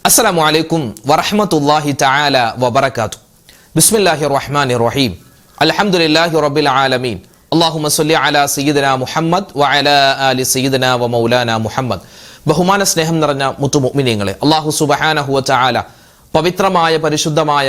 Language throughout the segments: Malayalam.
അസ്സലാമു അലൈക്കും വറഹ്മത്തുള്ളാഹി തആല വബറകാതുഹു. ബിസ്മില്ലാഹിർ റഹ്മാനിർ റഹീം. അൽഹംദുലില്ലാഹി റബ്ബിൽ ആലമീൻ. അല്ലാഹുമ്മ സ്വല്ലി അലാ സയ്യിദിനാ മുഹമ്മദ് വഅലാ ആലി സയ്യിദിനാ വമൗലാനാ മുഹമ്മദ്. ബഹുമാന സ്നേഹം നിറഞ്ഞ മുത്തു മുഅ്മിനീങ്ങളെ, അല്ലാഹു സുബ്ഹാനഹു വ തആല പവിത്രമായ പരിശുദ്ധമായ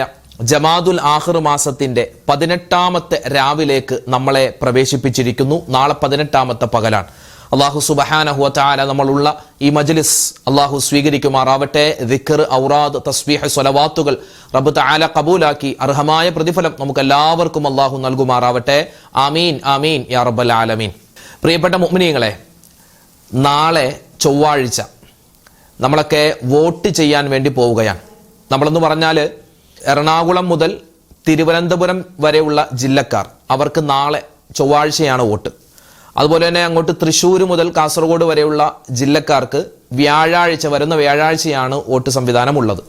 ജമാദുൽ ആഖിർ മാസത്തിന്റെ 18ാമത്തെ രാവിലേക്ക് നമ്മളെ പ്രവേശിപ്പിച്ചിരിക്കുന്നു. നാളെ 18ാമത്തെ പകലാണ്. അല്ലാഹു സുബ്ഹാനഹു വ തആല നമ്മളുള്ള ഈ മജ്ലിസ് അല്ലാഹു സ്വീകരിക്കുമാറാവട്ടെ. ദിക്ർ, ഔറാദ്, തസ്ബീഹ്, സ്വലവാത്തുകൾ റബ്ബ് തആല ഖബൂലാക്കി അർഹമായ പ്രതിഫലം നമുക്ക് എല്ലാവർക്കും അല്ലാഹു നൽകുമാറാവട്ടെ. ആമീൻ ആമീൻ യാ റബ്ബൽ ആലമീൻ. പ്രിയപ്പെട്ട മുഅ്മിനീങ്ങളെ, നാളെ ചൊവ്വാഴ്ച നമ്മളൊക്കെ വോട്ട് ചെയ്യാൻ വേണ്ടി പോവുകയാണ്. നമ്മളെന്ന് പറഞ്ഞാൽ എറണാകുളം മുതൽ തിരുവനന്തപുരം വരെയുള്ള ജില്ലക്കാർ, അവർക്ക് നാളെ ചൊവ്വാഴ്ചയാണ് വോട്ട്. അതുപോലെ തന്നെ അങ്ങോട്ട് തൃശ്ശൂർ മുതൽ കാസർഗോഡ് വരെയുള്ള ജില്ലക്കാർക്ക് വരുന്ന വ്യാഴാഴ്ചയാണ് വോട്ട് സംവിധാനം ഉള്ളത്.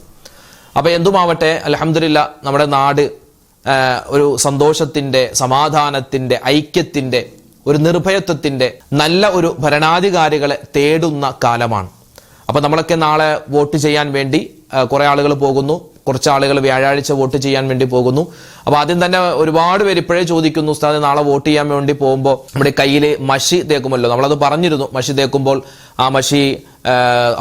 അപ്പോൾ എന്തുമാവട്ടെ, അൽഹംദുലില്ലാ നമ്മുടെ നാട് ഒരു സന്തോഷത്തിൻ്റെ, സമാധാനത്തിൻ്റെ, ഐക്യത്തിൻ്റെ, ഒരു നിർഭയത്വത്തിൻ്റെ നല്ല ഒരു ഭരണാധികാരികളെ തേടുന്ന കാലമാണ്. അപ്പോൾ നമ്മളൊക്കെ നാളെ വോട്ട് ചെയ്യാൻ വേണ്ടി കുറേ ആളുകൾ പോകുന്നു. കുറച്ച് ആളുകൾ വ്യാഴാഴ്ച വോട്ട് ചെയ്യാൻ വേണ്ടി പോകുന്നു. അപ്പോൾ ആദ്യം തന്നെ ഒരുപാട് പേര് ഇപ്പോഴേ ചോദിക്കുന്നു, ഉസ്താദ് നാളെ വോട്ട് ചെയ്യാൻ വേണ്ടി പോകുമ്പോൾ നമ്മുടെ കയ്യിൽ മഷി തേക്കുമല്ലോ, നമ്മളത് പറഞ്ഞിരുന്നു. മഷി തേക്കുമ്പോൾ ആ മഷി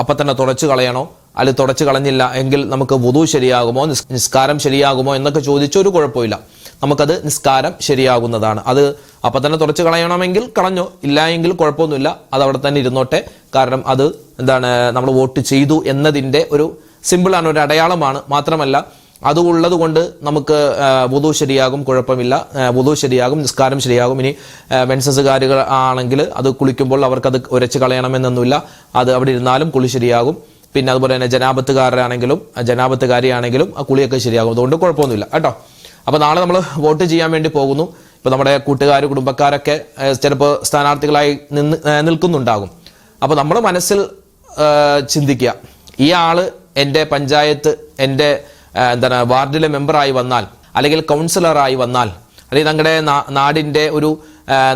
അപ്പം തന്നെ തുടച്ച് കളയണോ, അതിൽ തുടച്ച് കളഞ്ഞില്ല എങ്കിൽ നമുക്ക് വുദു ശരിയാകുമോ, നിസ്കാരം ശരിയാകുമോ എന്നൊക്കെ ചോദിച്ചൊരു കുഴപ്പമില്ല. നമുക്കത് നിസ്കാരം ശരിയാകുന്നതാണ്. അത് അപ്പം തന്നെ തുടച്ച് കളയണമെങ്കിൽ കളഞ്ഞോ, ഇല്ല എങ്കിൽ കുഴപ്പമൊന്നുമില്ല, അത് അവിടെ തന്നെ ഇരുന്നോട്ടെ. കാരണം അത് നമ്മൾ വോട്ട് ചെയ്തു എന്നതിൻ്റെ ഒരു സിമ്പിളാണ്, ഒരു അടയാളമാണ്. മാത്രമല്ല അത് ഉള്ളത് കൊണ്ട് നമുക്ക് വുദു ശരിയാകും, കുഴപ്പമില്ല, വുദു ശരിയാകും, നിസ്കാരം ശരിയാകും. ഇനി മെൻസസുകാരികൾ ആണെങ്കിൽ അത് കുളിക്കുമ്പോൾ അവർക്കത് ഉരച്ച് കളയണമെന്നൊന്നുമില്ല, അത് അവിടെ ഇരുന്നാലും കുളി ശരിയാകും. പിന്നെ അതുപോലെ തന്നെ ജനാപത്തുകാരിയാണെങ്കിലും ആ കുളിയൊക്കെ ശരിയാകും. അതുകൊണ്ട് കുഴപ്പമൊന്നുമില്ല കേട്ടോ. അപ്പോൾ നാളെ നമ്മൾ വോട്ട് ചെയ്യാൻ വേണ്ടി പോകുന്നു. ഇപ്പോൾ നമ്മുടെ കൂട്ടുകാർ, കുടുംബക്കാരൊക്കെ ചിലപ്പോൾ സ്ഥാനാർത്ഥികളായി നിൽക്കുന്നുണ്ടാകും. അപ്പോൾ നമ്മൾ മനസ്സിൽ ചിന്തിക്കുക, ഈ ആള് എൻ്റെ പഞ്ചായത്ത്, എൻ്റെ വാർഡിലെ മെമ്പറായി വന്നാൽ, അല്ലെങ്കിൽ കൗൺസിലറായി വന്നാൽ, അല്ലെങ്കിൽ ഞങ്ങളുടെ നാടിൻ്റെ ഒരു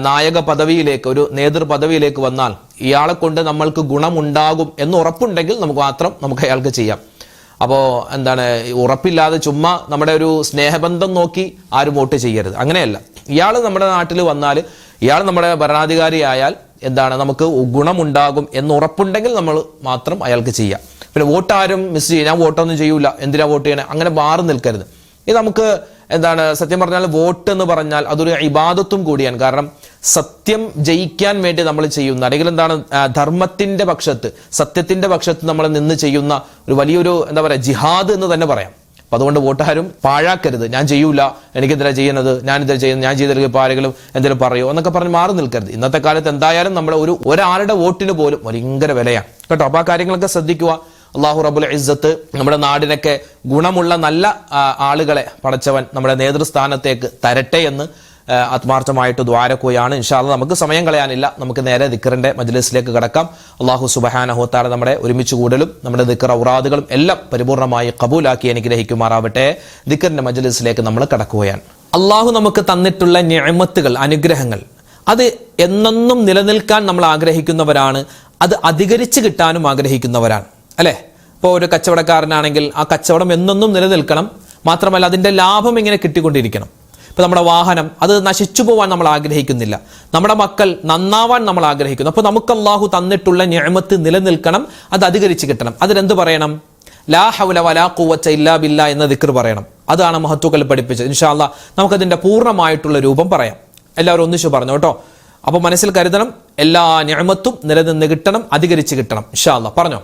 നായക പദവിയിലേക്ക്, ഒരു നേതൃ പദവിയിലേക്ക് വന്നാൽ ഇയാളെ കൊണ്ട് നമ്മൾക്ക് ഗുണമുണ്ടാകും എന്ന് ഉറപ്പുണ്ടെങ്കിൽ നമുക്ക് അയാൾക്ക് ചെയ്യാം. അപ്പോൾ ഉറപ്പില്ലാതെ ചുമ്മാ നമ്മുടെ ഒരു സ്നേഹബന്ധം നോക്കി ആരും വോട്ട് ചെയ്യരുത്. അങ്ങനെയല്ല, ഇയാൾ നമ്മുടെ നാട്ടിൽ വന്നാൽ, ഇയാൾ നമ്മുടെ ഭരണാധികാരിയായാൽ നമുക്ക് ഗുണമുണ്ടാകും എന്ന് ഉറപ്പുണ്ടെങ്കിൽ നമ്മൾ മാത്രം അയാൾക്ക് ചെയ്യാം. പിന്നെ വോട്ട് ആരും മിസ് ചെയ്യും, ഞാൻ വോട്ടൊന്നും ചെയ്യൂല, എന്തിനാ വോട്ട് ചെയ്യണേ, അങ്ങനെ മാറി നിൽക്കരുത്. ഇത് നമുക്ക് സത്യം പറഞ്ഞാൽ വോട്ട് എന്ന് പറഞ്ഞാൽ അതൊരു ഇബാദത്തും കൂടിയാണ്. കാരണം സത്യം ജയിക്കാൻ വേണ്ടി നമ്മൾ ചെയ്യുന്ന, അല്ലെങ്കിൽ ധർമ്മത്തിന്റെ പക്ഷത്ത്, സത്യത്തിന്റെ പക്ഷത്ത് നമ്മൾ നിന്ന് ചെയ്യുന്ന ഒരു വലിയൊരു ജിഹാദ് എന്ന് തന്നെ പറയാം. അപ്പം അതുകൊണ്ട് വോട്ടാരും പാഴാക്കരുത്. ഞാൻ ചെയ്യൂല, എനിക്കെന്തിനാ ചെയ്യുന്നത്, ഞാനിതിൽ ചെയ്യുന്നത്, ഞാൻ ചെയ്തെങ്കിൽ ഇപ്പോൾ ആരെങ്കിലും എന്തെങ്കിലും പറയോ എന്നൊക്കെ പറഞ്ഞ് മാറി നിൽക്കരുത്. ഇന്നത്തെ കാലത്ത് എന്തായാലും നമ്മുടെ ഒരാളുടെ വോട്ടിന് പോലും ഭയങ്കര വിലയാണ് കേട്ടോ. അപ്പോൾ ആ കാര്യങ്ങളൊക്കെ ശ്രദ്ധിക്കുക. അല്ലാഹു റബ്ബുൽ ഇസ്സത്ത് നമ്മുടെ നാടിനൊക്കെ ഗുണമുള്ള നല്ല ആളുകളെ പടച്ചവൻ നമ്മുടെ നേതൃസ്ഥാനത്തേക്ക് തരട്ടെ എന്ന് ആത്മാർത്ഥമായിട്ട് ദ്വാരക്കുകയാണ്. ഇൻഷാ അല്ലാഹ് നമുക്ക് സമയം കളയാനില്ല, നമുക്ക് നേരെ ദിക്റിന്റെ മജ്ലിസിലേക്ക് കടക്കാം. അല്ലാഹു സുബ്ഹാനഹു വ തആല നമ്മുടെ ഒരുമിച്ച് കൂടലും നമ്മുടെ ദിക്ർ ഔറാദുകളും എല്ലാം പരിപൂർണമായി ഖബൂലാക്കി അനുഗ്രഹിക്കുമാറാവട്ടെ. ദിക്റിന്റെ മജ്ലിസിലേക്ക് നമ്മൾ കടക്കുകയാണ്. അല്ലാഹു നമുക്ക് തന്നിട്ടുള്ള നിഅമത്തുകൾ, അനുഗ്രഹങ്ങൾ, അത് എന്നെന്നും നിലനിൽക്കാൻ നമ്മൾ ആഗ്രഹിക്കുന്നവരാണ്. അത് അധികരിച്ച് കിട്ടാനും ആഗ്രഹിക്കുന്നവരാണ്, അല്ലേ? ഇപ്പോൾ ഒരു കച്ചവടക്കാരനാണെങ്കിൽ ആ കച്ചവടം എന്നെന്നും നിലനിൽക്കണം. മാത്രമല്ല അതിൻ്റെ ലാഭം ഇങ്ങനെ കിട്ടിക്കൊണ്ടിരിക്കണം. ഇപ്പോൾ നമ്മുടെ വാഹനം അത് നശിച്ചു പോകാൻ നമ്മൾ ആഗ്രഹിക്കുന്നില്ല. നമ്മുടെ മക്കൾ നന്നാവാൻ നമ്മൾ ആഗ്രഹിക്കുന്നു. അപ്പോൾ നമുക്ക് അല്ലാഹു തന്നിട്ടുള്ള നിഅമത്ത് നിലനിൽക്കണം, അത് അധികരിച്ച് കിട്ടണം. അതിനെന്ത് പറയണം? ലാ ഹൗല വലാ ഖുവത ഇല്ലാ ബില്ലാ എന്ന ദിക്ർ പറയണം. അതാണ് മഹത്തുക്കൾ പഠിപ്പിച്ചത്. ഇൻഷാ അല്ലാഹ് നമുക്കതിൻ്റെ പൂർണ്ണമായിട്ടുള്ള രൂപം പറയാം. എല്ലാവരും ഒന്നിച്ചു പറഞ്ഞു കേട്ടോ. അപ്പോൾ മനസ്സിൽ കരുതണം, എല്ലാ നിഅമത്തും നിലനിന്ന് കിട്ടണം, അധികരിച്ച് കിട്ടണം. ഇൻഷാ അല്ലാഹ് പറഞ്ഞോ.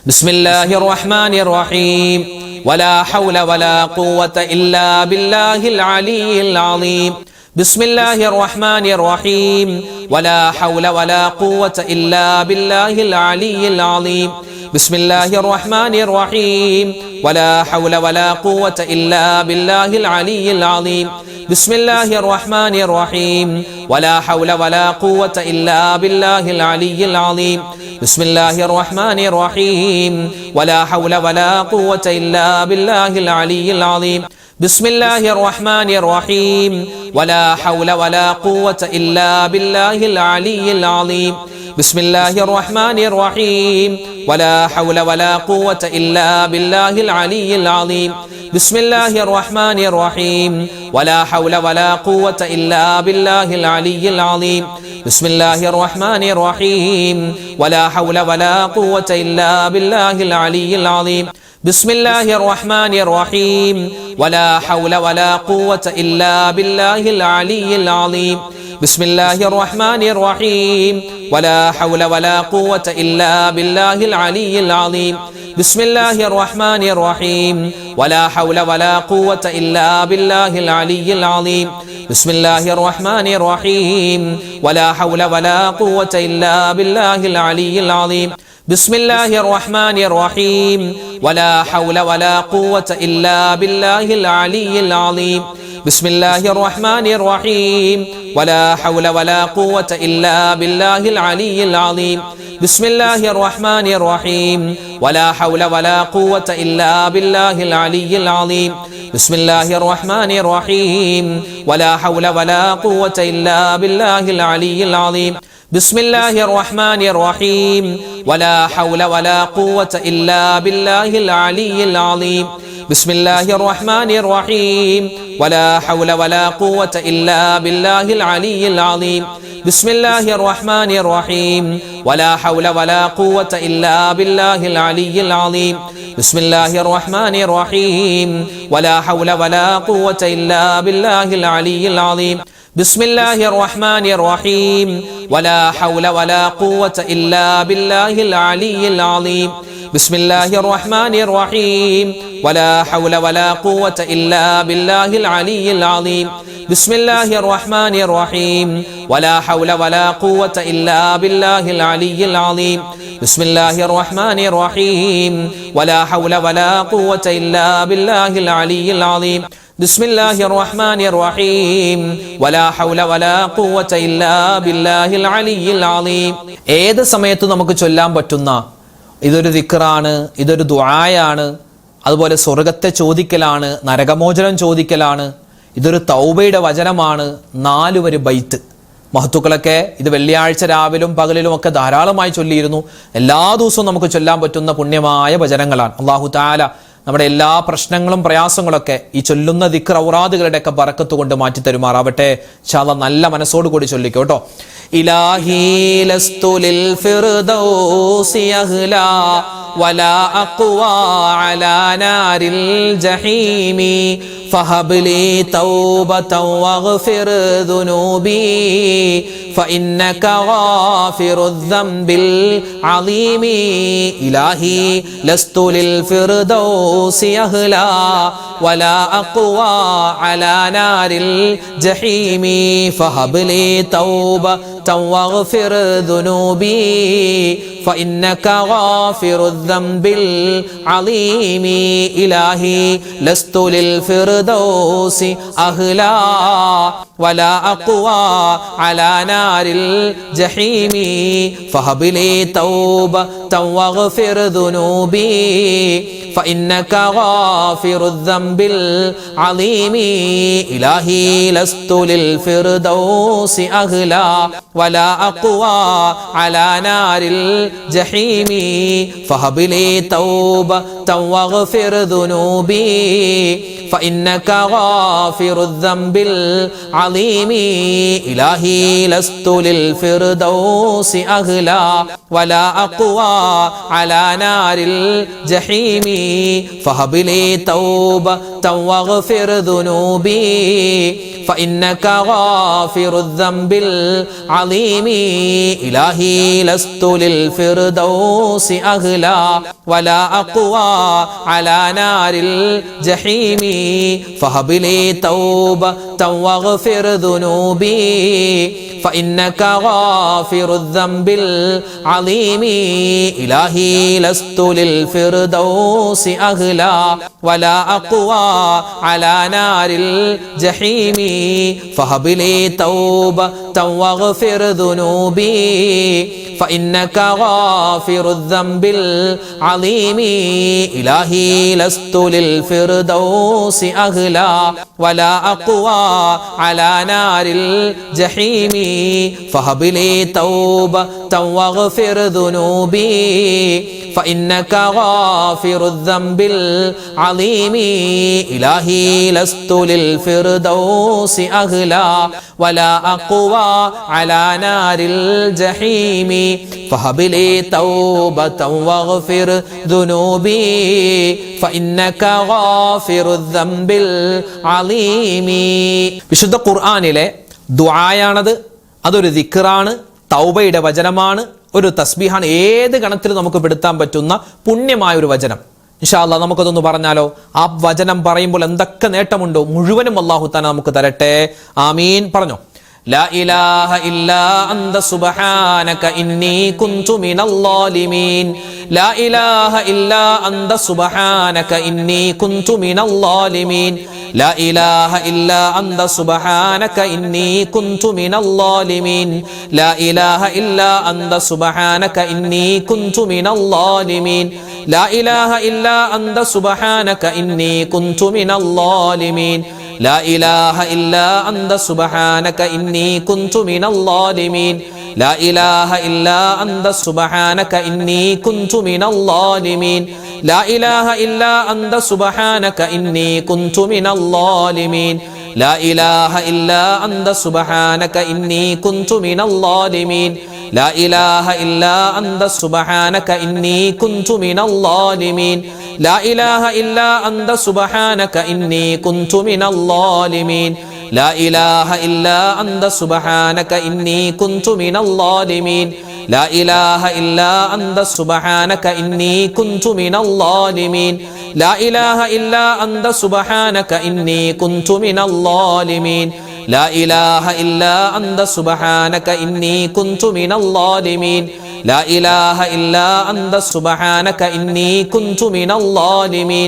ബിസ്മില്ലാഹിർ റഹ്മാനിർ റഹീം. വലാ ഹൗല വലാ ഖുവത ഇല്ലാ ബില്ലാഹിൽ അലിയിൽ അളീം. ബിസ്മില്ലാഹിർ റഹ്മാനിർ റഹീം. വലാ ഹൗല വലാ ഖുവത ഇല്ലാ ബില്ലാഹിൽ അലിയിൽ അളീം. ബിസ്മില്ലാഹിർ റഹ്മാനിർ റഹീം. വലാ ഹൗല വലാ ഖുവത ഇല്ലാ ബില്ലാഹിൽ അലിയിൽ അളീം. ബിസ്മില്ലാഹിർ റഹ്മാനിർ റഹീം. വലാ ഹൗല വലാ ഖുവത ഇല്ലാ ബില്ലാഹിൽ അലിയിൽ അളീം. ബിസ്മില്ലാഹിർ റഹ്മാനിർ റഹീം. വലാ ഹൗല വലാ ഖുവത ഇല്ലാ ബില്ലാഹിൽ അലിയിൽ അളീം. ബിസ്മില്ലാഹിർ റഹ്മാനിർ റഹീം. വലാ ഹൗല വലാ ഖുവത ഇല്ലാ ബില്ലാഹിൽ അലിയിൽ അളീം. ബിസ്മില്ലാഹിർ റഹ്മാനിർ റഹീം വലാ ഹൗല വലാ ഖുവത ഇല്ലാ ബില്ലാഹിൽ അലിയിൽ അലീം ബിസ്മില്ലാഹിർ റഹ്മാനിർ റഹീം വലാ ഹൗല വലാ ഖുവത ഇല്ലാ ബില്ലാഹിൽ അലിയിൽ അലീം ബിസ്മില്ലാഹിർ റഹ്മാനിർ റഹീം വലാ ഹൗല വലാ ഖുവത ഇല്ലാ ബില്ലാഹിൽ അലിയിൽ അലീം ബിസ്മില്ലാഹിർ റഹ്മാനിർ റഹീം വലാ ഹൗല വലാ ഖുവത ഇല്ലാ ബില്ലാഹിൽ അലിയിൽ അലീം ബിസ്മില്ലാഹിർ റഹ്മാനിർ റഹീം വലാ ഹൗല വലാ ഖുവത ഇല്ലാ ബില്ലാഹിൽ അലിയിൽ അലീം ബിസ്മില്ലാഹിർ റഹ്മാനിർ റഹീം വലാ ഹൗല വലാ ഖുവത ഇല്ലാ ബില്ലാഹിൽ അലിയിൽ അലീം ബിസ്മില്ലാഹിർ റഹ്മാനിർ റഹീം വലാ ഹൗല വലാ ഖുവത ഇല്ലാ ബില്ലാഹിൽ അലിയിൽ അലീം ബിസ്മില്ലാഹിർ റഹ്മാനിർ റഹീം വലാ ഹൗല വലാ ഖുവത ഇല്ലാ ബില്ലാഹിൽ അലിയിൽ അലീം ബിസ്മില്ലാഹിർ റഹ്മാനിർ റഹീം വലാ ഹൗല വലാ ഖുവത ഇല്ലാ ബില്ലാഹിൽ അലിയിൽ അലീം ബിസ്മില്ലാഹിർ റഹ്മാനിർ റഹീം വലാ ഹൗല വലാ ഖുവത ഇല്ലാ ബില്ലാഹിൽ അലിയിൽ അലീം ബിസ്മില്ലാഹിർ റഹ്മാനിർ റഹീം വലാ ഹൗല വലാ ഖുവത ഇല്ലാ ബില്ലാഹിൽ അലിയിൽ അലീം ബിസ്മില്ലാഹിർ റഹ്മാനിർ റഹീം വലാ ഹൗല വലാ ഖുവത ഇല്ലാ ബില്ലാഹിൽ അലിയിൽ അലീം ബിസ്മില്ലാഹിർ റഹ്മാനിർ റഹീം വലാ ഹൗല വലാ ഖുവത ഇല്ലാ ബില്ലാഹിൽ അലിയിൽ അലീം ബിസ്മില്ലാഹിർ റഹ്മാനിർ റഹീം വലാ ഹൗല വലാ ഖുവത ഇല്ലാ ബില്ലാഹിൽ അലിയിൽ അലീം ബിസ്മില്ലാഹിർ റഹ്മാനിർ റഹീം വലാ ഹൗല വലാ ഖുവത ഇല്ലാ ബില്ലാഹിൽ അലിയിൽ അലീം ബിസ്മില്ലാഹിർ റഹ്മാനിർ റഹീം വലാ ഹൗല വലാ ഖുവത ഇല്ലാ ബില്ലാഹിൽ അലിയിൽ അലീം ബിസ്മില്ലാഹിർ റഹ്മാനിർ റഹീം വലാ ഹൗല വലാ ഖുവത ഇല്ലാ ബില്ലാഹിൽ അലിയിൽ അലീം ബിസ്മില്ലാഹിർ റഹ്മാനിർ റഹീം വലാ ഹൗല വലാ ഖുവത ഇല്ലാ ബില്ലാഹിൽ അലിയിൽ അലീം ബിസ്മില്ലാഹിർ റഹ്മാനിർ റഹീം വലാ ഹൗല വലാ ഖുവത ഇല്ലാ ബില്ലാഹിൽ അലിയിൽ അലീം ബിസ്മില്ലാഹിർ റഹ്മാനിർ റഹീം വലാ ഹൗല വലാ ഖുവത ഇല്ലാ ബില്ലാഹിൽ അലിയിൽ അലീം. ഏത് സമയത്തും നമുക്ക് ചൊല്ലാൻ പറ്റുന്ന ഇതൊരു ദിക്റാണ്, ഇതൊരു ദുആയാണ്. അതുപോലെ സ്വർഗത്തെ ചോദിക്കലാണ്, നരകമോചനം ചോദിക്കലാണ്. ഇതൊരു തൗബയുടെ വചനമാണ്. 4 വരി ബൈത്ത്. മഹത്തുക്കളൊക്കെ ഇത് വെള്ളിയാഴ്ച രാവിലും പകലിലും ഒക്കെ ധാരാളമായി ചൊല്ലിയിരുന്നു. എല്ലാ ദിവസവും നമുക്ക് ചൊല്ലാൻ പറ്റുന്ന പുണ്യമായ വചനങ്ങളാണ്. അല്ലാഹു തആല നമ്മുടെ എല്ലാ പ്രശ്നങ്ങളും പ്രയാസങ്ങളൊക്കെ ഈ ചൊല്ലുന്ന ദിക്ർ ഔറാദുകളുടെ ഒക്കെ ബറക്കത്ത് കൊണ്ട് മാറ്റി തരുമാറാവട്ടെ. ഇൻഷാ അല്ലാഹ് നല്ല മനസ്സോട് കൂടി ചൊല്ലിക്കോ കേട്ടോ. ഇലാഹി ലസ്തു ലിൽ ഫിർദൗസി അഹ്ലാ വലാ അഖ്വാ അലാ നാരിൽ ജഹീമി ഫഹബ്ലി തൗബതൻ വഗ്ഫിർ ദുനൂബി فإنك غافر الذنب العظيم إلهي لست للفردوس أهلا ولا أقوى على نار الجحيم فهب لي توبة واغفر ذنوبي فإنك غافر الذنب العظيم إلهي لست للفردوس أهلا ولا أقوى على نار الجحيم فهب لي توبة واغفر ذنوبي فإنك غافر الذنب العظيم إلهي لست للفردوس أهلا ولا أقوى على نار الجحيم فهب لي توبة واغفر ذنوبي فإنك غافر الذنب العظيم إلهي لست للفردوس أهلا ولا أقوى على نار الجحيم فهب لي توبة واغفر ذنوبي فإنك غافر الذنب العظيم إلهي لست للفردوس أهلا ولا أقوى على نار الجحيم فهب لي توبة واغفر ذنوبي فإنك غافر الذنب العظيم إلهي لست للفردوس أهلا ولا أقوى على نار الجحيم فهب لي توبة واغفر ذنوبي فإنك غافر الذنب العظيم إلهي لست للفردوس أهلا ولا أقوى على نار الجحيم فهب لي توبة واغفر ذنوبي فإنك غافر الذنب العظيم إلهي لست للفردوس أهلا ولا أقوى على نار الجحيم فهب لي توبة واغفر ذنوبي فإنك غافر الذنب العظيم. വിശുദ്ധ ഖുർആനിലെ ദുആയാണത്. അതൊരു ദിക്റാണ്, തൗബയുടെ വചനമാണ്, ഒരു തസ്ബീഹാണ്. ഏത് ഗണത്തിൽ നമുക്ക് പെടുത്താൻ പറ്റുന്ന പുണ്യമായ ഒരു വചനം. ഇൻഷാ അല്ലാഹ് നമുക്കതൊന്ന് പറഞ്ഞാലോ? ആ വചനം പറയുമ്പോൾ എന്തൊക്കെ നേട്ടമുണ്ടോ മുഴുവനും അല്ലാഹു തആല നമുക്ക് തരട്ടെ. ആമീൻ. പറഞ്ഞോ. لا إله إلا أنت سبحانك إني كنت من الظالمين لا إله إلا أنت سبحانك إني كنت من الظالمين لا إله إلا أنت سبحانك إني كنت من الظالمين لا إله إلا أنت سبحانك إني كنت من الظالمين لا إله إلا أنت سبحانك إني كنت من الظالمين لا إله إلا أنت سبحانك إني كنت من الظالمين لا إله إلا أنت سبحانك إني كنت من الظالمين لا إله إلا أنت سبحانك إني كنت من الظالمين لا إله إلا أنت سبحانك إني كنت من الظالمين لا إله إلا أنت سبحانك إني كنت من الظالمين لا إله إلا أنت سبحانك إني كنت من الظالمين لا إله إلا أنت سبحانك إني كنت من الظالمين لا إله إلا أنت سبحانك إني كنت من الظالمين لا إله إلا أنت سبحانك إني كنت من الظالمين لا إله إلا أنت سبحانك إني كنت من الظالمين لا إله إلا أنت سبحانك إني كنت من الظالمين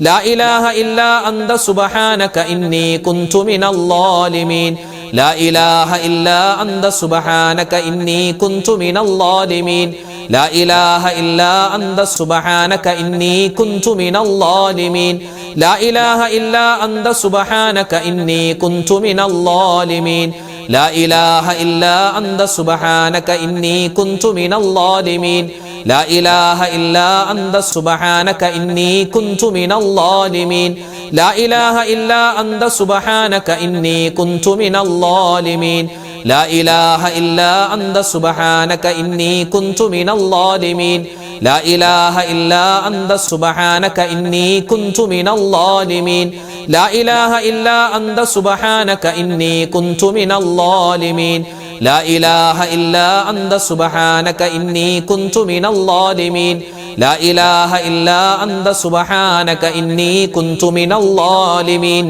لا إله إلا أنت سبحانك إني كنت من الظالمين لا إله إلا أنت سبحانك إني كنت من الظالمين لا إله إلا أنت سبحانك إني كنت من الظالمين لا إله إلا أنت سبحانك إني كنت من الظالمين لا إله إلا أنت سبحانك إني كنت من الظالمين لا إله إلا أنت سبحانك إني كنت من الظالمين لا إله إلا أنت سبحانك إني كنت من الظالمين لا إله إلا أنت سبحانك إني كنت من الظالمين لا إله إلا أنت سبحانك إني كنت من الظالمين لا إله إلا أنت سبحانك إني كنت من الظالمين لا إله إلا أنت سبحانك إني كنت من الظالمين لا إله إلا أنت سبحانك إني كنت من الظالمين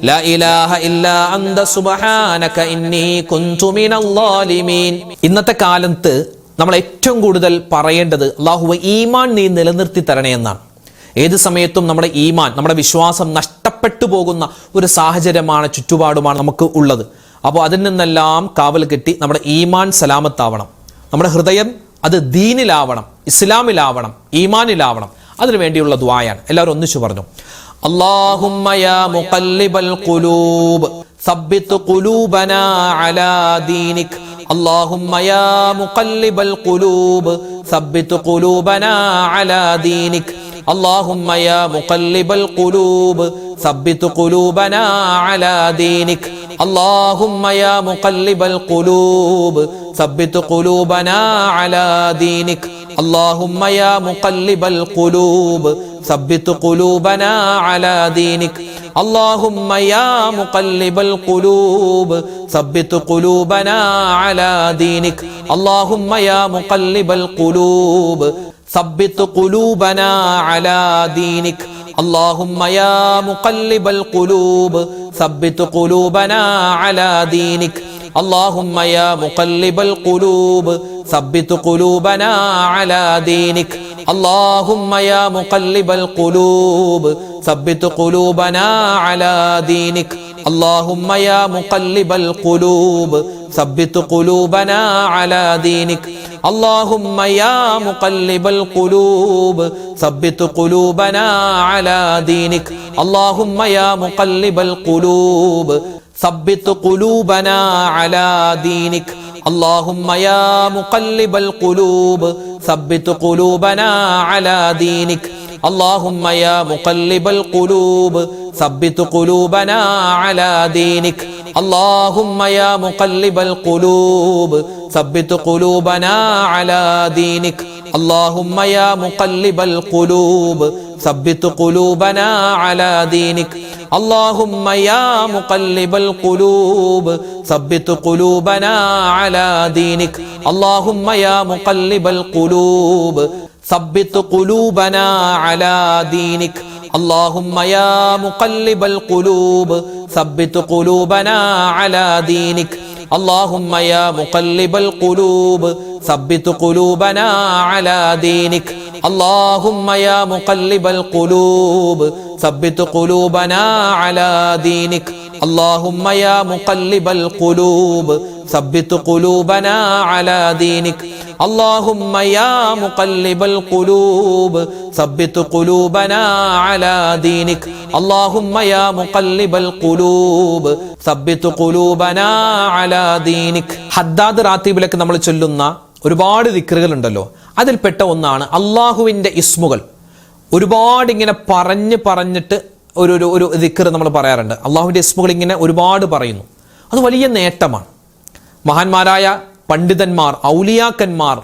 لا إله إلا أنت سبحانك إني كنت من الظالمين. ഇന്നത്തെ കാലത്ത് നമ്മൾ ഏറ്റവും കൂടുതൽ പറയേണ്ടത് അല്ലാഹുവേ ഈമാൻ നീ നിലനിർത്തി തരണേ എന്നാണ്. ഏത് സമയത്തും നമ്മുടെ ഈമാൻ, നമ്മുടെ വിശ്വാസം നഷ്ടപ്പെട്ടു പോകുന്ന ഒരു സാഹചര്യമാണ്, ചുറ്റുപാടുമാണ് നമുക്ക് ഉള്ളത്. അപ്പോൾ അതിൽ നിന്നെല്ലാം കാവൽ കെട്ടി നമ്മുടെ ഈമാൻ സലാമത്താവണം. നമ്മുടെ ഹൃദയം അത് ദീനിലാവണം, ഇസ്ലാമിലാവണം, ഈമാനിലാവണം. അതിനു വേണ്ടിയുള്ള ദുആയാണ്. എല്ലാവരും ഒന്നിച്ചു പറഞ്ഞു. അല്ലാഹുമ്മ യാ മുഖല്ലിബൽ ഖുലൂബ് സബ്ബിത് ഖുലൂബനാ അലാ ദീനിക് اللهم يا مقلب القلوب ثبت قلوبنا على دينك اللهم يا مقلب القلوب ثبت قلوبنا على دينك اللهم يا مقلب القلوب ثبت قلوبنا على دينك اللهم يا مقلب القلوب ثبت قلوبنا على دينك اللهم يا مقلب القلوب ثبت قلوبنا على دينك اللهم يا مقلب القلوب ثبت قلوبنا على دينك اللهم يا مقلب القلوب ثبت قلوبنا على دينك اللهم يا مقلب القلوب ثبت قلوبنا على دينك اللهم يا مقلب القلوب ثبت قلوبنا على دينك اللهم يا مقلب القلوب ثبت قلوبنا على دينك اللهم يا مقلب القلوب ثبت قلوبنا على دينك اللهم يا مقلب القلوب ثبت قلوبنا على دينك اللهم يا مقلب القلوب ثبت قلوبنا على دينك اللهم يا مقلب القلوب ثبت قلوبنا على دينك اللهم يا مقلب القلوب ثبت قلوبنا على دينك اللهم يا مقلب القلوب ثبت قلوبنا على دينك اللهم يا مقلب القلوب ثبت قلوبنا على دينك اللهم يا مقلب القلوب ثبت قلوبنا على دينك اللهم يا مقلب القلوب ثبت قلوبنا على دينك اللهم يا مقلب القلوب ثبت قلوبنا على دينك اللهم يا مقلب القلوب ثبت قلوبنا على دينك اللهم يا مقلب القلوب ثبت قلوبنا على دينك اللهم يا مقلب القلوب ثبت قلوبنا على دينك اللهم يا مقلب القلوب ثبت قلوبنا على دينك ഹദ്ദാദ് റാത്തീബിലൊക്കെ നമ്മൾ ചൊല്ലുന്ന ഒരുപാട് ദിക്റുകൾ ഉണ്ടല്ലോ. അതിൽപ്പെട്ട ഒന്നാണ് അള്ളാഹുവിൻ്റെ ഇസ്മുകൾ. ഒരുപാട് ഇങ്ങനെ പറഞ്ഞിട്ട് ഒരു ദിക്ർ നമ്മൾ പറയാറുണ്ട്. അള്ളാഹുവിൻ്റെ ഇസ്മുകൾ ഇങ്ങനെ ഒരുപാട് പറയുന്നു. അത് വലിയ നേട്ടമാണ്. മഹാന്മാരായ പണ്ഡിതന്മാർ, ഔലിയാക്കന്മാർ,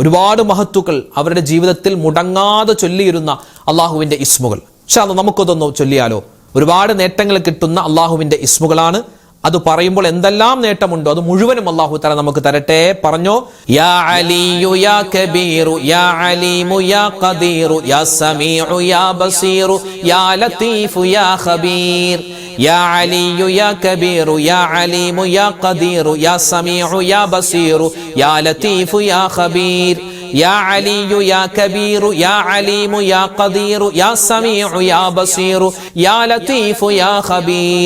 ഒരുപാട് മഹത്തുക്കൾ അവരുടെ ജീവിതത്തിൽ മുടങ്ങാതെ ചൊല്ലിയിരുന്ന അള്ളാഹുവിൻ്റെ ഇസ്മുകൾ. പക്ഷെ അത് നമുക്കതൊന്ന് ചൊല്ലിയാലോ? ഒരുപാട് നേട്ടങ്ങൾ കിട്ടുന്ന അള്ളാഹുവിൻ്റെ ഇസ്മുകളാണ്. അത് പറയുമ്പോൾ എന്തെല്ലാം നേട്ടമുണ്ടോ അത് മുഴുവനും അല്ലാഹു തആല നമുക്ക് തരട്ടെ. പറഞ്ഞോ, യാ അലിയു യാ കബീറു യാ അലീമു യാ ഖദീറു യാ സമീഉ യാ ബസീറു യാ ലത്തീഫു യാ ഖബീർ യാ അലിയു യാ കബീറു യാ അലീമു യാ ഖദീറു യാ സമീഉ യാ ബസീറു യാ ലത്തീഫു യാ ഖബീർ يا علي يا كبير يا عليم يا قدير يا سميع يا بصير يا لطيف يا خبير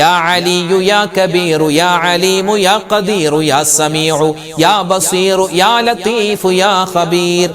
يا علي يا كبير يا عليم يا قدير يا سميع يا بصير يا لطيف يا خبير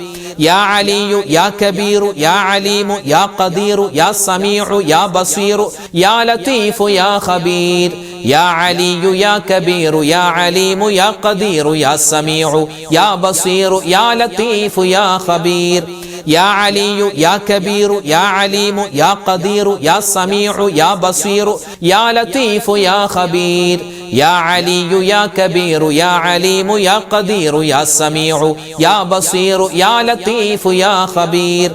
يا علي يا كبير يا عليم يا قدير يا سميع يا بصير يا لطيف يا خبير يا علي يا كبير يا عليم يا قدير يا سميع يا بصير يا لطيف يا خبير يا علي يا كبير يا عليم يا قدير يا سميع يا بصير يا لطيف يا خبير يا علي يا كبير يا عليم يا قدير يا سميع يا بصير يا لطيف يا خبير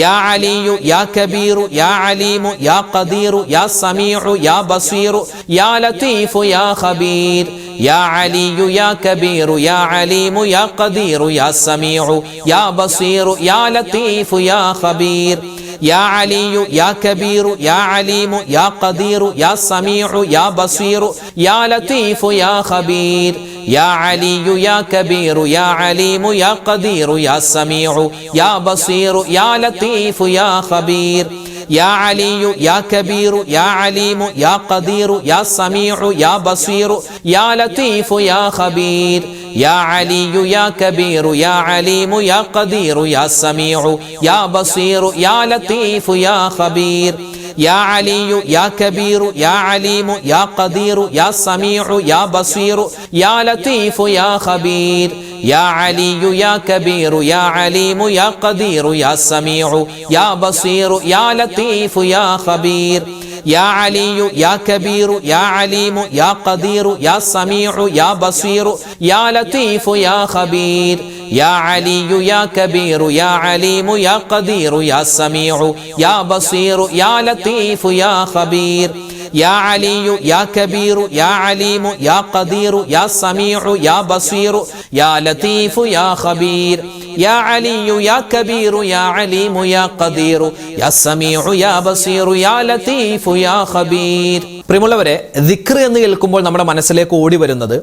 يا علي يا كبير يا عليم يا قدير يا سميع يا بصير يا لطيف يا خبير يا علي يا كبير يا عليم يا قدير يا سميع يا بصير يا لطيف يا خبير يا علي يا كبير يا عليم يا قدير يا سميع يا بصير يا لطيف يا خبير يا علي يا كبير يا عليم يا قدير يا سميع يا بصير يا لطيف يا خبير يا علي يا كبير يا عليم يا قدير يا سميع يا بصير يا لطيف يا خبير يا علي يا كبير يا عليم يا قدير يا سميع يا بصير يا لطيف يا خبير يا علي يا كبير يا عليم يا قدير يا سميع يا بصير يا لطيف يا خبير يا علي يا كبير يا عليم يا قدير يا سميع يا بصير يا لطيف يا خبير يا علي يا كبير يا عليم يا قدير يا سميع يا بصير يا لطيف يا خبير يا علي يا كبير يا عليم يا قدير يا سميع يا بصير يا لطيف يا خبير يا علي يا كبير يا عليم يا قدير يا سميع يا بصير يا لطيف يا خبير يا علي يا كبير يا عليم يا قدير يا سميع يا بصير يا لطيف يا خبير. പ്രിയമുള്ളവരെ, ദിക്ർ എന്ന് കേൾക്കുമ്പോൾ നമ്മുടെ മനസ്സിലേക്ക് ഓടി വരുന്നത്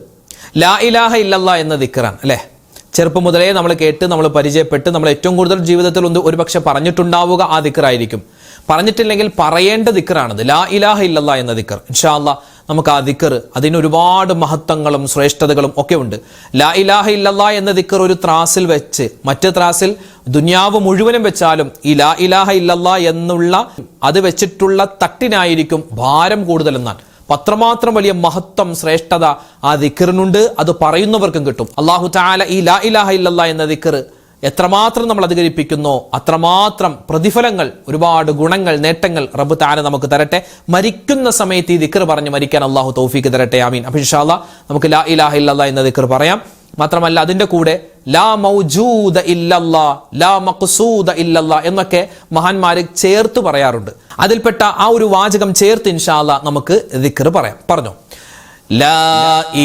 ലാ ഇലാഹ ഇല്ലല്ലാഹ് എന്ന ദിക്റാണ് അല്ലേ? ചെറുപ്പം മുതലേ നമ്മൾ കേട്ട് നമ്മൾ പരിചയപ്പെട്ട് നമ്മൾ ഏറ്റവും കൂടുതൽ ജീവിതത്തിൽ ഒരുപക്ഷെ പറഞ്ഞിട്ടുണ്ടാവുക ആ ദിക്റായിരിക്കും. പറഞ്ഞിട്ടില്ലെങ്കിൽ പറയേണ്ട ദിക്റാണത് ലാ ഇലാഹ ഇല്ലല്ലാഹ് എന്ന ദിക്ർ. ഇൻഷാ അല്ലാഹ് നമുക്ക് ആ ദിക്ർ, അതിന് ഒരുപാട് മഹത്വങ്ങളും ശ്രേഷ്ഠതകളും ഒക്കെ ഉണ്ട്. ലാ ഇലാഹ ഇല്ലല്ലാഹ് എന്ന ദിക്ർ ഒരു ത്രാസിൽ വെച്ച്, മറ്റു ത്രാസിൽ ദുനിയാവ് മുഴുവനും വെച്ചാലും ഈ ലാ ഇലാഹ ഇല്ലല്ലാഹ് എന്നുള്ള അത് വെച്ചിട്ടുള്ള തട്ടിനായിരിക്കും ഭാരം കൂടുതലെന്നാണ്. അത്രമാത്രം വലിയ മഹത്വം, ശ്രേഷ്ഠത ആ ദിക്റിനുണ്ട്. അത് പറയുന്നവർക്കും കിട്ടും. അല്ലാഹു തആല ഈ ലാ ഇലാഹ ഇല്ലല്ലാഹ് എന്ന ദിക്ർ എത്രമാത്രം നമ്മൾ അധികരിപ്പിക്കുന്നോ അത്രമാത്രം പ്രതിഫലങ്ങൾ, ഒരുപാട് ഗുണങ്ങൾ, നേട്ടങ്ങൾ റബ്ബ് തആല നമുക്ക് തരട്ടെ. മരിക്കുന്ന സമയത്ത് ഈ ദിക്ർ പറഞ്ഞ് മരിക്കാൻ അല്ലാഹു തൗഫീക്ക് തരട്ടെ. ആമീൻ. അപ്പോൾ ഇൻഷാ അല്ലാഹ് നമുക്ക് ലാ ഇലാഹ ഇല്ലല്ലാഹ് എന്ന ദിക്ർ പറയാം. മാത്രമല്ല അതിന്റെ കൂടെ ലാ മൗജൂദ ഇല്ലല്ലാഹ്, ലാ മഖ്സൂദ ഇല്ലല്ലാഹ് എന്നൊക്കെ മഹാന്മാര് ചേർത്ത് പറയാറുണ്ട്. അതിൽപ്പെട്ട ആ ഒരു വാചകം ചേർത്ത് ഇൻഷാ അല്ലാഹ് നമുക്ക് ദിക്ർ പറയാം. പറഞ്ഞോ. ലാ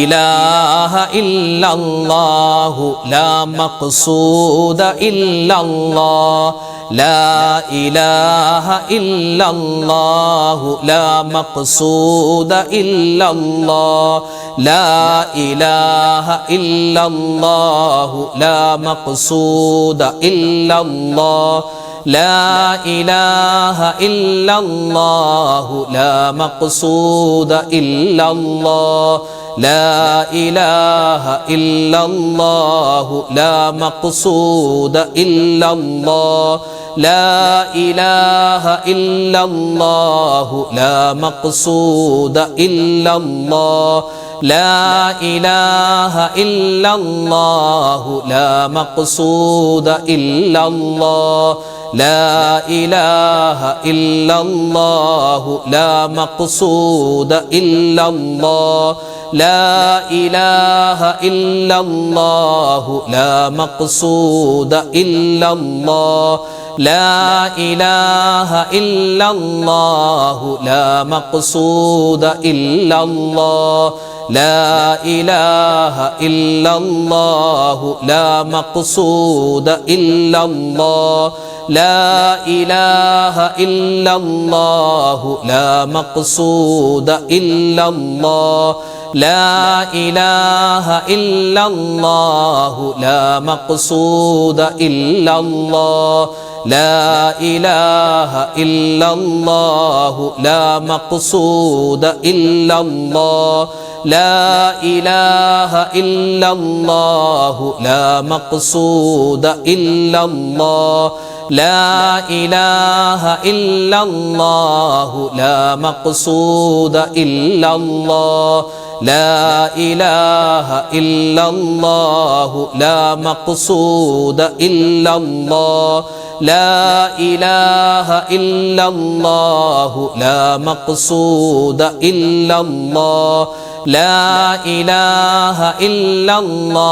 ഇലാഹ ഇല്ലല്ലാഹു ലാ മഖ്സൂദ ഇല്ലല്ലാഹ്, ലാ ഇലാഹ ഇല്ലല്ലാഹു ലാ മഖ്സൂദ ഇല്ലല്ലാഹ്, ലാ ഇലാഹ ഇല്ലല്ലാഹു ലാ മഖ്സൂദ ഇല്ലല്ലാഹ്, ലാ ഇലാഹ ഇല്ലല്ലാഹു ലാ മഖ്സൂദ ഇല്ലല്ലാഹ്, ലാ ഇലാഹ ഇല്ലല്ലാഹു ലാ മഖ്സൂദ ഇല്ലല്ലാഹ്, ലാ ഇലാഹ ഇല്ലല്ലാഹു ലാ മഖ്സൂദ ഇല്ലല്ലാഹ്, ലാ ഇലാഹ ഇല്ലല്ലാഹു ലാ മഖ്സൂദ ഇല്ലല്ലാഹ്, ലാ ഇലാഹ ഇല്ലല്ലാഹു ലാ മഖ്സൂദ ഇല്ലല്ലാഹ്, ലാ ഇലാഹ ഇല്ലല്ലാഹു ലാ മഖ്സൂദ ഇല്ലല്ലാഹ്, ലാ ഇലാഹ ഇല്ലല്ലാഹു ലാ മഖ്സൂദ ഇല്ലല്ലാഹ്, ലാ ഇലാഹ ഇല്ലല്ലാഹു ലാ മഖ്സൂദ ഇല്ലല്ലാഹ്, ലാ ഇലാഹ ഇല്ലല്ലാഹു ലാ മഖ്സൂദ ഇല്ലല്ലാഹ്, ലാ ഇലാഹ ഇല്ലല്ലാഹു ലാ മഖ്സൂദ ഇല്ലല്ലാഹ്, ലാ ഇലാഹ ഇല്ലല്ലാഹു ലാ മഖ്സൂദ ഇല്ലല്ലാഹ്, ലാ ഇലാഹ ഇല്ലല്ലാഹു ലാ മഖ്സൂദ ഇല്ലല്ലാഹ്, ലാ ഇലാഹ ഇല്ലല്ലാഹു ലാ മഖ്സൂദ ഇല്ലല്ലാഹ്, ലാ ഇലാഹ ഇല്ലല്ലാഹു ലാ മഖ്സൂദ ഇല്ലല്ലാഹ്, ലാ ഇലാഹ ഇല്ലല്ലാഹു ലാ മഖ്സൂദ ഇല്ലല്ലാഹ്, ലാ ഇലാഹ ഇല്ലല്ലാഹു ലാ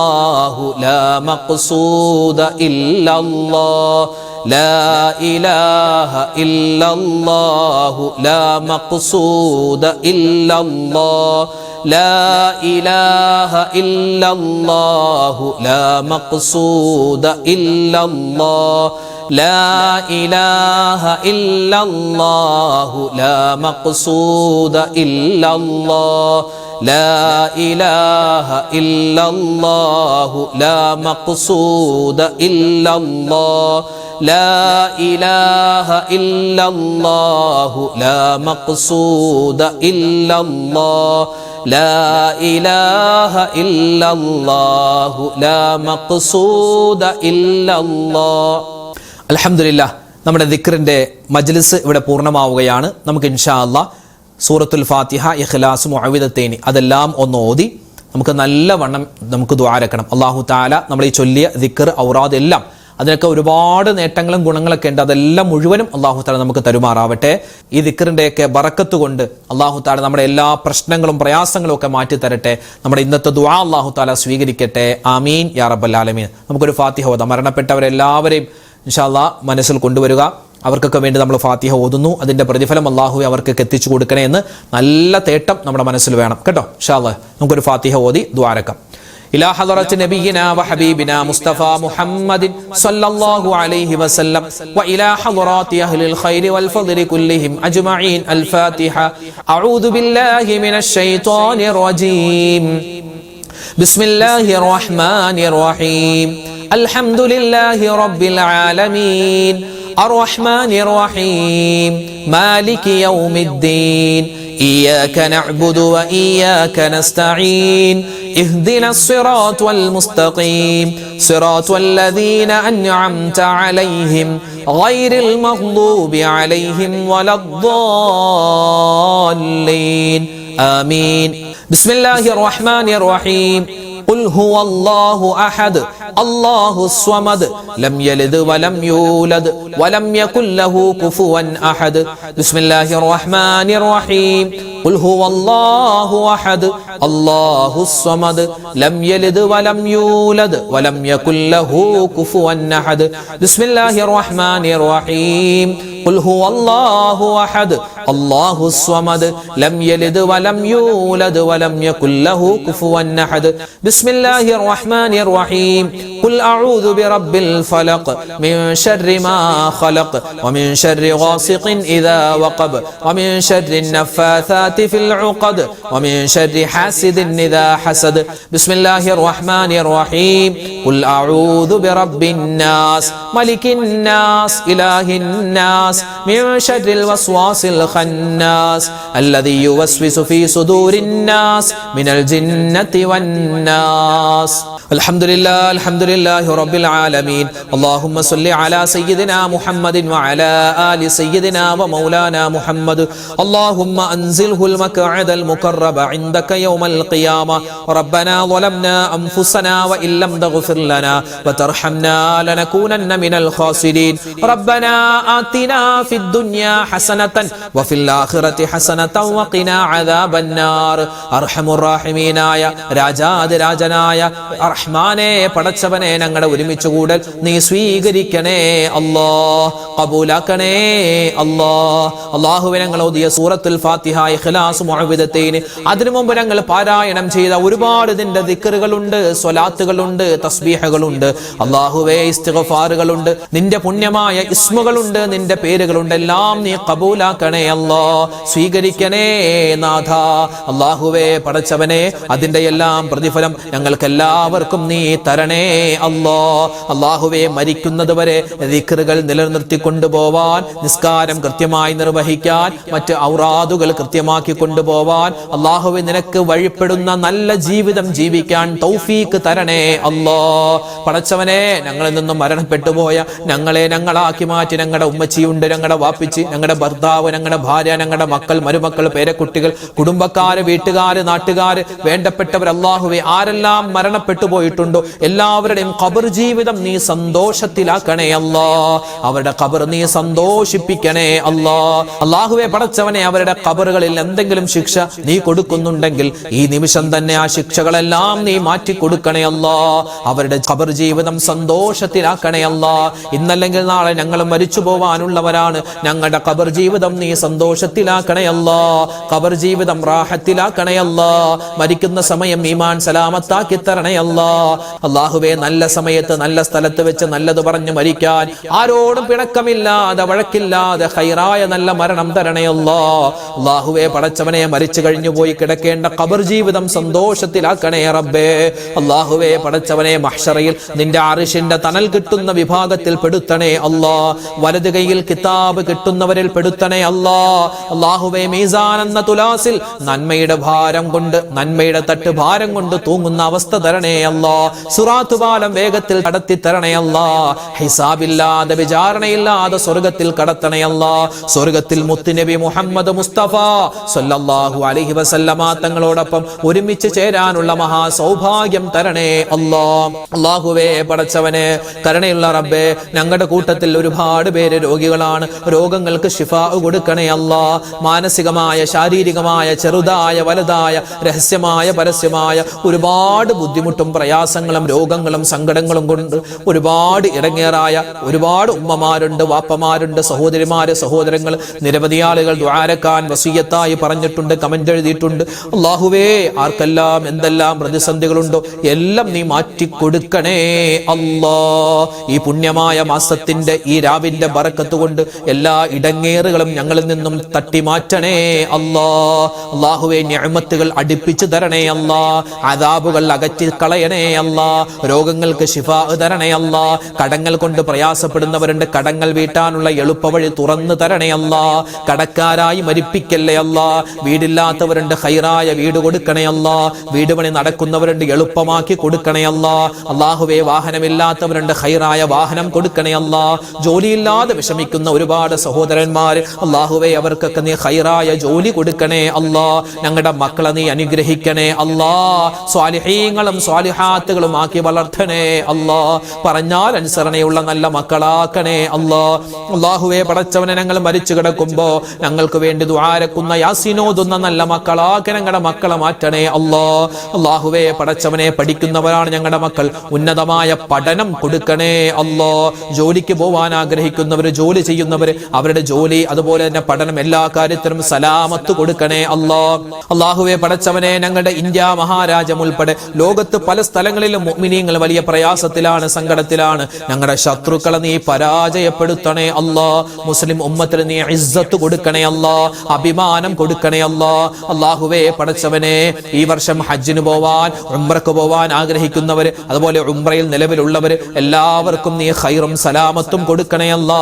മഖ്സൂദ ഇല്ലല്ലാഹ്, ലാ ഇലാഹ ഇല്ലല്ലാഹു ലാ മഖ്സൂദ ഇല്ലല്ലാഹ്, ലാ ഇലാഹ ഇല്ലല്ലാഹു ലാ മഖ്സൂദ ഇല്ലല്ലാഹ്, ലാ ഇലാഹ ഇല്ലല്ലാഹു ലാ മഖ്സൂദ ഇല്ലല്ലാഹ്, ലാ ഇലാഹ ഇല്ലല്ലാഹു ലാ മഖ്സൂദ ഇല്ലല്ലാഹ്, ലാ ഇലാഹ ഇല്ലല്ലാഹു ലാ മഖ്സൂദ ഇല്ലല്ലാഹ്, ലാ ഇലാഹ ഇല്ലല്ലാഹു ലാ മഖ്സൂദ ഇല്ലല്ലാഹ്. അൽഹംദുലില്ലാഹ്, നമ്മുടെ ദിക്റിന്റെ മജ്ലിസ് ഇവിടെ പൂർണ്ണമാവുകയാണ്. നമുക്ക് ഇൻഷാ അല്ലാഹ് സൂറത്തുൽ ഫാത്തിഹ, ഇഖ്ലാസ്, മുഅവ്വിദത്തൈനി അതെല്ലാം ഒന്ന് ഓതി നമുക്ക് നല്ലവണ്ണം നമുക്ക് ദുആരക്കണം. അല്ലാഹു തആല നമ്മൾ ഈ ചൊല്ലിയ ദിക്ർ, ഔറാദ് എല്ലാം അതിനൊക്കെ ഒരുപാട് നേട്ടങ്ങളും ഗുണങ്ങളൊക്കെ ഉണ്ട്. അതെല്ലാം മുഴുവനും അല്ലാഹു തആല നമുക്ക് തരുമാറാവട്ടെ. ഈ ദിക്റിന്റെയൊക്കെ ബറക്കത്ത് കൊണ്ട് അല്ലാഹു തആല നമ്മുടെ എല്ലാ പ്രശ്നങ്ങളും പ്രയാസങ്ങളും ഒക്കെ മാറ്റി തരട്ടെ. നമ്മുടെ ഇന്നത്തെ ദുആ അല്ലാഹു തആല സ്വീകരിക്കട്ടെ. ആമീൻ യാ റബ്ബൽ ആലമീൻ. നമുക്കൊരു ഫാത്തിഹ ഓതാം. മരണപ്പെട്ടവരെല്ലാവരെയും ഇൻഷാ അല്ലാഹ് മനസ്സിൽ കൊണ്ടുവരിക. അവർക്കൊക്കെ വേണ്ടി നമ്മൾ ഫാത്തിഹ ഓതുന്നു. അതിന്റെ പ്രതിഫലം അല്ലാഹു അവർക്കൊക്കെ എത്തിച്ചു കൊടുക്കണേ എന്ന് നല്ല തേട്ടം നമ്മുടെ മനസ്സിൽ വേണം കേട്ടോ. ഇൻഷാ അല്ലാഹ് നമുക്കൊരു ഫാത്തിഹ ഓതി ദുആരക്കാം. إلى حضرة نبينا وحبيبنا مصطفى محمد صلى الله عليه وسلم وإلى حضرات أهل الخير والفضل كلهم أجمعين. الفاتحة. أعوذ بالله من الشيطان الرجيم. بسم الله الرحمن الرحيم. الحمد لله رب العالمين الرحمن الرحيم مالك يوم الدين إياك نعبد وإياك نستعين اهدنا الصراط المستقيم صراط الذين أنعمت عليهم غير المغضوب عليهم ولا الضالين آمين. بسم الله الرحمن الرحيم. قل هو الله أحد الله الصمد لم يلد ولم يولد ولم يكن له كفوا أحد. بسم الله الرحمن الرحيم. قل هو الله أحد الله الصمد لم يلد ولم يولد ولم يكن له كفوا أحد. بسم الله الرحمن الرحيم. قل هو الله أحد الله الصمد لم يلد ولم يولد ولم يكن له كفوا أحد. بسم الله الرحمن الرحيم. قل أعوذ برب الفلق من شر ما خلق ومن شر غاسق إذا وقب ومن شر النفاثات في العقد ومن شر حاسد إذا حسد. بسم الله الرحمن الرحيم. قل أعوذ برب الناس ملك الناس إله الناس من شر الوسواس الخناس الذي يوسوس في صدور الناس من الجنة والناس. الحمد لله الحمد لله رب العالمين. اللهم صل على سيدنا محمد وعلى آل سيدنا ومولانا محمد. اللهم أنزله المقعد المقرب عندك يوم القيامة. ربنا ظلمنا أنفسنا وإن لم تغفر لنا وترحمنا لنكونن من الخاسرين. ربنا آتنا في الدنيا حسنة وفي الآخرة حسنة وقنا عذاب النار. أرحم الراحمين ആയ രാജാതിരാജനായ റഹ്മാനെ പടച്ചവനെ ഞങ്ങളുടെ ഒരുമിച്ച് കൂടൽ നീ സ്വീകരിക്കണേ അല്ലാ, ഖബൂലാക്കണേ അല്ലാ. അല്ലാഹുവേ, ഞങ്ങൾ ഓതിയ സൂറത്തുൽ ഫാത്തിഹ, ഇഖ്ലാസ്, മുഅവ്വിദത്തൈൻ, അതിനു മുമ്പ് ഞങ്ങൾ പാരായണം ചെയ്ത ഒരുപാട് നിന്റെ ദിക്റുകളുണ്ട്, സ്വലാത്തുകളുണ്ട്, തസ്ബീഹുകളുണ്ട്. അല്ലാഹുവേ, ഇസ്തിഗ്ഫാറുകളുണ്ട്, നിന്റെ പുണ്യമായ ഇസ്മുകളുണ്ട്, നിന്റെ പേരുകളുണ്ട്. എല്ലാം നീ ഖബൂലാക്കണേ അല്ലാ, സ്വീകരിക്കണേ നാഥ. അല്ലാഹുവേ പടച്ചവനെ, അതിന്റെ എല്ലാം പ്രതിഫലം ഞങ്ങൾക്ക് എല്ലാവർക്കും നീ തരണേ അല്ലാ. അല്ലാഹുവേ, മരിക്കുന്നത് വരെ ദിക്റുകൾ നിലനിർത്തി കൊണ്ടുപോവാൻ, നിസ്കാരം കൃത്യമായി നിർവഹിക്കാൻ, മറ്റ് ഔറാദുകൾ കൃത്യമാക്കി കൊണ്ടുപോവാൻ, അല്ലാഹുവേ നിനക്ക് വഴിപ്പെടുന്ന നല്ല ജീവിതം ജീവിക്കാൻ തൗഫീക്ക് തരണേ അല്ലാ. പടച്ചവനെ, ഞങ്ങളിൽ നിന്നും മരണപ്പെട്ടു പോയ ഞങ്ങളെ ഞങ്ങളാക്കി മാറ്റി ഞങ്ങളുടെ ഉമ്മച്ചിയുണ്ട്, ഞങ്ങളുടെ വാപ്പിച്ചി, ഞങ്ങളുടെ ഭർത്താവ്, ഞങ്ങളുടെ ഭാര്യ, ഞങ്ങളുടെ മക്കൾ, മരുമക്കൾ, പേരക്കുട്ടികൾ, കുടുംബക്കാര്, വീട്ടുകാര്, നാട്ടുകാര്, വേണ്ടപ്പെട്ടവർ, അല്ലാഹുവേ ആരെല്ലാം മരണപ്പെട്ടു പോയിട്ടുണ്ടോ എല്ലാവരുടെയും ഖബർ ജീവിതം നീ സന്തോഷത്തിലാക്കണേ അല്ലാ. അവരുടെ ഖബർ നീ സന്തോഷിപ്പിക്കണേ അല്ലാ. അല്ലാഹുവേ പടച്ചവനെ, അവരുടെ ഖബറുകളിൽ എന്തെങ്കിലും ശിക്ഷ നീ കൊടുക്കുന്നുണ്ടെങ്കിൽ ഈ നിമിഷം തന്നെ ആ ശിക്ഷകളെല്ലാം നീ മാറ്റി കൊടുക്കണേ അല്ലാ. അവരുടെ ഖബർ ജീവിതം സന്തോഷത്തിലാക്കണേ അല്ലാ. ഇന്നല്ലെങ്കിൽ നാളെ ഞങ്ങൾ മരിച്ചു പോവാനുള്ളവരാണ്. ഞങ്ങളുടെ ഖബർ ജീവിതം നീ സന്തോഷത്തിലാക്കണേ അല്ലാ. ഖബർ ജീവിതം റാഹത്തിലാക്കണേ അല്ലാ. മരിക്കുന്ന സമയം ഈമാൻ സലാമത്താക്കി തരണേ അല്ലാ. അല്ലാഹുവേ, നല്ല സമയത്ത് നല്ല സ്ഥലത്ത് വെച്ച് നല്ലത് പറഞ്ഞു മരിക്കാൻ, ആരോടും പിണക്കമില്ലാതെ വഴക്കില്ലാതെ ഖൈറായ നല്ല മരണം തരണേ അല്ലാ. അല്ലാഹുവേ പടച്ചവനെ, മരിച്ചു കഴിഞ്ഞു പോയി കിടക്കേണ്ട ഖബർ ജീവിതം സന്തോഷത്തിലാക്കണേ റബ്ബേ. അല്ലാഹുവേ പടച്ചവനെ, മഹ്ശറയിൽ നിന്റെ അർശിന്റെ തണൽ കിട്ടുന്ന വിഭാഗത്തിൽ പെടുത്തണേ അല്ലാ. വലത് കൈയിൽ കിതാബ് കിട്ടുന്നവരിൽ പെടുത്തണേ അല്ലാ. അല്ലാഹുവേ, മീസാൻ എന്ന തുലാസിൽ നന്മയുടെ ഭാരം കൊണ്ട്, നന്മയുടെ തട്ട് ഭാരം കൊണ്ട് തൂങ്ങുന്ന അവസ്ഥ തരണേ അല്ലാ. സിറാത്ത് പാലം വേഗത്തിൽ കടത്തി തരണേ അല്ലാ. ഹിസാബില്ലാതെ വിചാരണയില്ലാതെ സ്വർഗത്തിൽ കടത്തണേ അല്ലാ. സ്വർഗത്തിൽ മുത്തുനബി മുഹമ്മദ് മുസ്തഫ സല്ലല്ലാഹു അലൈഹി വസല്ലമ തങ്ങളോടൊപ്പം ഒരുമിച്ച് ചേരാനുള്ള മഹാ സൗഭാഗ്യം തരണേ അല്ലാ. അല്ലാഹുവേ പടച്ചവനെ, കരുണയുള്ള റബ്ബേ, ഞങ്ങളുടെ കൂട്ടത്തിൽ ഒരുപാട് പേര് രോഗികളാണ്. രോഗങ്ങൾക്ക് ശിഫാ കൊടുക്കണേ അല്ലാ. മാനസികമായ, ശാരീരികമായ, ചെറുതായ വലുതായ, രഹസ്യമായ പരസ്യമായ ഒരുപാട് ബുദ്ധിമുട്ടും പ്രയാസങ്ങളും രോഗങ്ങളും സങ്കടങ്ങളും കൊണ്ട് ഒരുപാട് ഇടങ്ങേറായ ഒരുപാട് ഉമ്മമാരുണ്ട്, വാപ്പമാരുണ്ട്, സഹോദരിമാര്, സഹോദരങ്ങൾ, നിരവധി ആളുകൾ ദുആരക്കാൻ വസിയത്തായി പറഞ്ഞിട്ടുണ്ട്, കമന്റ് എഴുതിയിട്ടുണ്ട്. അല്ലാഹുവേ, ആർക്കെല്ലാം എന്തെല്ലാം പ്രതിസന്ധികളുണ്ടോ എല്ലാം നീ മാറ്റിക്കൊടുക്കണേ അല്ലാ. ഈ പുണ്യമായ മാസത്തിന്റെ ഈ രാവിന്റെ ബറക്കത്ത് കൊണ്ട് കൊണ്ട് എല്ലാ ഇടങ്ങേറുകളും ഞങ്ങളിൽ നിന്നും തട്ടിമാറ്റണേ അല്ലാ. അല്ലാഹുവേ നിഅമത്തുകൾ അടുപ്പിച്ചു തരണേ അല്ലാ. അദാബുകൾ അകറ്റി കളയണേ അല്ലാ. രോഗങ്ങൾക്ക് ശിഫാ തരണേ അല്ലാ. കടങ്ങൾ കൊണ്ട് പ്രയാസപ്പെടുന്നവരുണ്ട്, കടങ്ങൾ വീട്ടാനുള്ള എളുപ്പവഴി തുറന്നു തരണേ അല്ലാ. കടക്കാരായി മരിപ്പിക്കല്ലേ അല്ലാ. വീടില്ലാത്തവരുണ്ട്, ഹൈറായ വീട് കൊടുക്കണേ അല്ലാ. വീട് പണി നടക്കുന്നവരുണ്ട്, എളുപ്പമാക്കി കൊടുക്കണേ അല്ലാ. അല്ലാഹുവേ വാഹനമില്ലാത്തവരുണ്ട്, ഹൈറായ വാഹനം കൊടുക്കണേ അല്ലാ. ജോലിയില്ലാതെ വിഷമിക്കുന്ന ഒരുപാട് സഹോദരന്മാർ, അല്ലാഹുവേ അവർക്കൊക്കെ നീ ഹൈറായ ജോലി കൊടുക്കണേ അല്ലാ. ഞങ്ങളുടെ മക്കളെ നീ അനുഗ്രഹിക്കണേ അല്ലാ. സ്വാലിഹീങ്ങളും സ്വാലിഹാത്തുകളും ആക്കി വളർത്തണേ അല്ലാ. പറഞ്ഞാൽ അനുസരണയുള്ള നല്ല മക്കളാക്കണേ അല്ലാ. അല്ലാഹുവേ പടച്ചവനെ, ഞങ്ങൾ മരിച്ചു കിടക്കുമ്പോ ഞങ്ങൾക്ക് വേണ്ടി ദുആരക്കുന്ന യാസീനോതുന്ന നല്ല മക്കളാക്കി ഞങ്ങളുടെ മക്കളെ മാറ്റണേ അല്ലാ. അല്ലാഹുവേ പടച്ചവനെ, പഠിക്കുന്നവരാണ് ഞങ്ങളുടെ മക്കൾ, ഉന്നതമായ പഠനം കൊടുക്കണേ അല്ലാ. ജോലിക്ക് പോവാൻ ആഗ്രഹിക്കുന്നവർ, ജോലി ചെയ്യുന്നവർ, അവരുടെ ജോലി അതുപോലെ തന്നെ പഠനം എല്ലാ കാര്യത്തിലും സലാമത്ത് കൊടുക്കണേ അല്ലാ. അല്ലാഹുവേ പടച്ചവനെ, ഞങ്ങളുടെ ഇന്ത്യ മഹാരാജ്യം ഉൾപ്പെടെ ലോകത്ത് പല സ്ഥലങ്ങളിലും മുഅ്മിനീങ്ങൾ വലിയ പ്രയാസത്തിലാണ്, സങ്കടത്തിലാണ്. ഞങ്ങളുടെ ശത്രുക്കളെ നീ പരാജയപ്പെടുത്തണേ അല്ലാ. മുസ്ലിം ഉമ്മത്തിന് നീ ഇസ്സത്ത് കൊടുക്കണേ അല്ലാ, അഭിമാനം കൊടുക്കണേ അല്ലാ. അല്ലാഹുവേ പടച്ചവനെ, ഈ വർഷം ഹജ്ജിന് പോവാൻ, ഉംറക്ക് പോവാൻ ആഗ്രഹിക്കുന്നവർ, അതുപോലെ ഉംറയിൽ നിലവിലുള്ളവർ എല്ലാവർക്കും നീ ഖൈറും സലാമത്തും കൊടുക്കണേ അല്ലാ.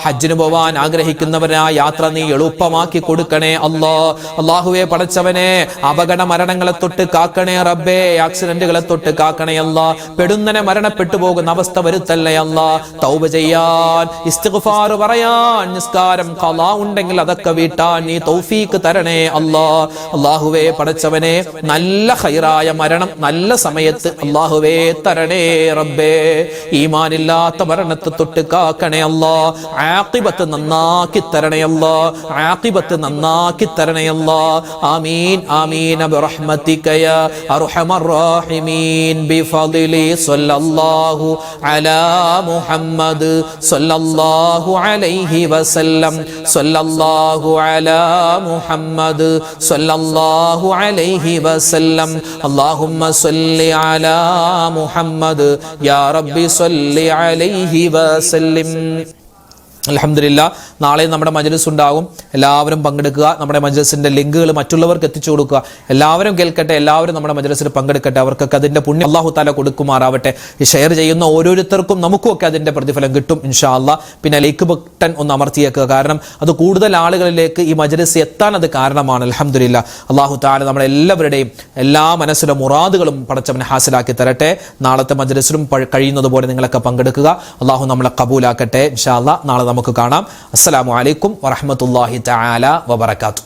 ഹജ്ജിന് പോവാൻ ആഗ്രഹിക്കുന്നവരാ യാത്ര നീ എളുപ്പമാക്കി കൊടുക്കണേ അല്ലാ. അല്ലാഹുവേ പടച്ചവനെ, അപകട മരണങ്ങളെ തൊട്ട് കാക്കണേ റബ്ബേ. ആക്സിഡന്റുകളെ തൊട്ട് കാക്കണേ അല്ലാ. പെടുന്നനെ മരണപ്പെട്ടു പോകുന്ന അവസ്ഥ വരുത്തല്ലേ അല്ലാ. തൗബ ചെയ്യാൻ, ഇസ്തിഗ്ഫാർ പറയാൻ, നിസ്കാരം ഖളാ ഉണ്ടെങ്കിൽ അതൊക്കെ വീട്ടാൻ നീ തൗഫീഖ് തരണേ അല്ലാ. അല്ലാഹുവേ പടച്ചവനെ, നല്ല ഖൈറായ മരണം നല്ല സമയത്ത് അല്ലാഹുവേ തരണേ റബ്ബേ. ഈമാനില്ലാത്ത മരണത്തെ തൊട്ട് കാക്കണേ അല്ലാ. ആഖിബത്ത് നന്നാക്കി തരണേ അല്ലാ. ആഖിബത്ത് നന്നാക്കി തരണേ അല്ലാ. ആമീൻ ആമീൻ ബിറഹ്മതിക യാ അർഹമർ റഹീമീൻ ബിഫദ്ലി സ്വല്ലല്ലാഹു അലാ മുഹമ്മദ് സ്വല്ലല്ലാഹു അലൈഹി വസല്ലം. സ്വല്ലല്ലാഹു അലാ മുഹമ്മദ് സ്വല്ലല്ലാഹു അലൈഹി വസല്ലം. അല്ലാഹുമ്മ സ്വല്ലി അലാ മുഹമ്മദ് യാ റബ്ബി സ്വല്ലി അലൈഹി വസല്ലം. അൽഹംദുലില്ലാ, നാളെ നമ്മുടെ മജ്‌ലിസ് ഉണ്ടാകും. എല്ലാവരും പങ്കെടുക്കുക. നമ്മുടെ മജ്‌ലിസിന്റെ ലിങ്കുകൾ മറ്റുള്ളവർക്ക് എത്തിച്ചു കൊടുക്കുക. എല്ലാവരും കേൾക്കട്ടെ, എല്ലാവരും നമ്മുടെ മജ്‌ലിസിൽ പങ്കെടുക്കട്ടെ. അവർക്കൊക്കെ അതിന്റെ പുണ്യം അല്ലാഹു തആല കൊടുക്കുമാറാവട്ടെ. ഈ ഷെയർ ചെയ്യുന്ന ഓരോരുത്തർക്കും നമുക്കൊക്കെ അതിന്റെ പ്രതിഫലം കിട്ടും ഇൻഷാ അല്ലാഹ്. പിന്നെ ലൈക്ക് ബട്ടൺ ഒന്ന് അമർത്തിയേക്കുക, കാരണം അത് കൂടുതൽ ആളുകളിലേക്ക് ഈ മജ്‌ലിസ് എത്താൻ അത് കാരണമാണ്. അൽഹംദുലില്ലാ, അല്ലാഹു തആല നമ്മുടെ എല്ലാവരുടെയും എല്ലാ മനസ്സിലെ മുറാദുകളും പടച്ചവനെ ഹാസിലാക്കി തരട്ടെ. നാളത്തെ മജ്‌ലിസിലും കഴിയുന്നത് പോലെ നിങ്ങളൊക്കെ പങ്കെടുക്കുക. അല്ലാഹു നമ്മളെ കബൂലാക്കട്ടെ ഇൻഷാ അല്ലാഹ്. നാളെ നമുക്ക് കാണാം. അസ്സലാമു അലൈക്കും വറഹ്മത്തുള്ളാഹി തആല വബറകാതുഹു.